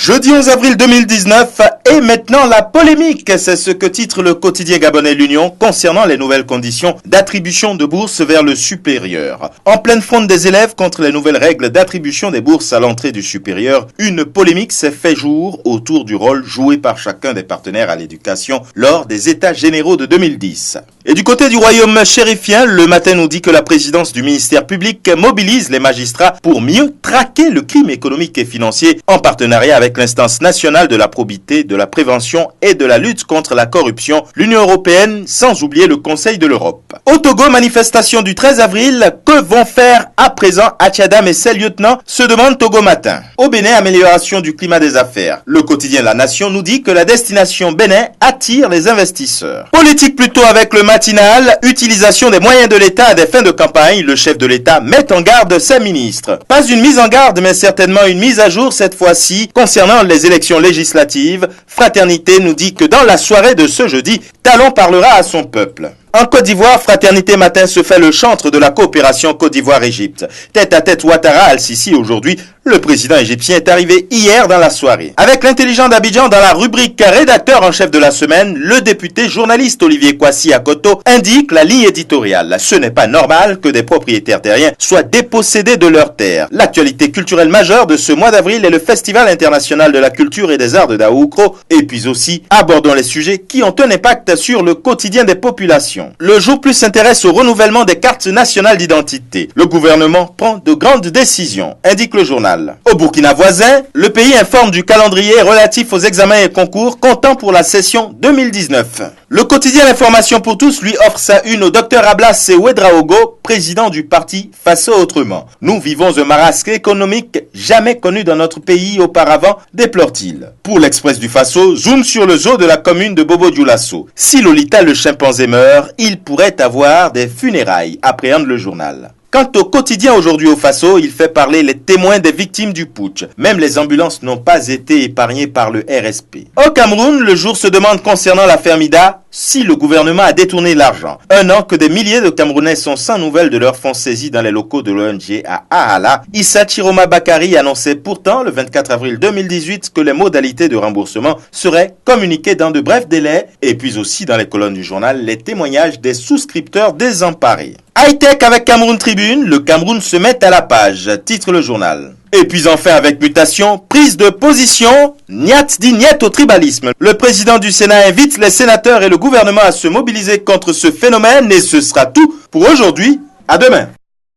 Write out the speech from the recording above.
Jeudi 11 avril 2019 et maintenant la polémique, c'est ce que titre le quotidien gabonais L'Union concernant les nouvelles conditions d'attribution de bourses vers le supérieur. En pleine fronde des élèves contre les nouvelles règles d'attribution des bourses à l'entrée du supérieur, une polémique s'est fait jour autour du rôle joué par chacun des partenaires à l'éducation lors des États généraux de 2010. Et du côté du royaume chérifien, le matin nous dit que la présidence du ministère public mobilise les magistrats pour mieux traquer le crime économique et financier en partenariat avec l'instance nationale de la probité, de la prévention et de la lutte contre la corruption, l'Union européenne, sans oublier le Conseil de l'Europe. Au Togo, manifestation du 13 avril, que vont faire à présent Atchadam et ses lieutenants, se demande Togo Matin. Au Bénin, amélioration du climat des affaires. Le quotidien La Nation nous dit que la destination Bénin attire les investisseurs. Politique plutôt avec le matinal, utilisation des moyens de l'État à des fins de campagne, le chef de l'État met en garde ses ministres. Pas une mise en garde, mais certainement une mise à jour cette fois-ci concernant les élections législatives. Fraternité nous dit que dans la soirée de ce jeudi, Talon parlera à son peuple. En Côte d'Ivoire, Fraternité Matin se fait le chantre de la coopération Côte d'Ivoire-Égypte. Tête à tête Ouattara Al-Sisi aujourd'hui, le président égyptien est arrivé hier dans la soirée. Avec l'intelligent d'Abidjan dans la rubrique rédacteur en chef de la semaine, le député journaliste Olivier Kwasi Akoto indique la ligne éditoriale. Ce n'est pas normal que des propriétaires terriens soient dépossédés de leurs terres. L'actualité culturelle majeure de ce mois d'avril est le Festival international de la culture et des arts de Daoukro. Et puis aussi, abordons les sujets qui ont un impact sur le quotidien des populations. Le jour plus s'intéresse au renouvellement des cartes nationales d'identité. Le gouvernement prend de grandes décisions, indique le journal. Au Burkina voisin, le pays informe du calendrier relatif aux examens et concours comptant pour la session 2019. Le quotidien L'Information pour tous lui offre sa une au Dr Ablasse Ouedraogo, président du parti Faso Autrement. Nous vivons un marasme économique jamais connu dans notre pays auparavant, déplore-t-il. Pour l'Express du Faso, zoom sur le zoo de la commune de Bobo-Dioulasso. Si Lolita le chimpanzé meurt, il pourrait avoir des funérailles, appréhende le journal. Quant au quotidien aujourd'hui au Faso, il fait parler les témoins des victimes du putsch. Même les ambulances n'ont pas été épargnées par le RSP. Au Cameroun, le jour se demande concernant l'affaire Mida si le gouvernement a détourné l'argent. Un an que des milliers de Camerounais sont sans nouvelles de leurs fonds saisis dans les locaux de l'ONG à Ahala. Issa Chiroma Bakari annonçait pourtant le 24 avril 2018 que les modalités de remboursement seraient communiquées dans de brefs délais. Et puis aussi dans les colonnes du journal, les témoignages des souscripteurs désemparés. High-tech avec Cameroun Tribune, le Cameroun se met à la page, titre le journal. Et puis enfin avec mutation, prise de position, Niat dit niet au tribalisme. Le président du Sénat invite les sénateurs et le gouvernement à se mobiliser contre ce phénomène et ce sera tout pour aujourd'hui. À demain.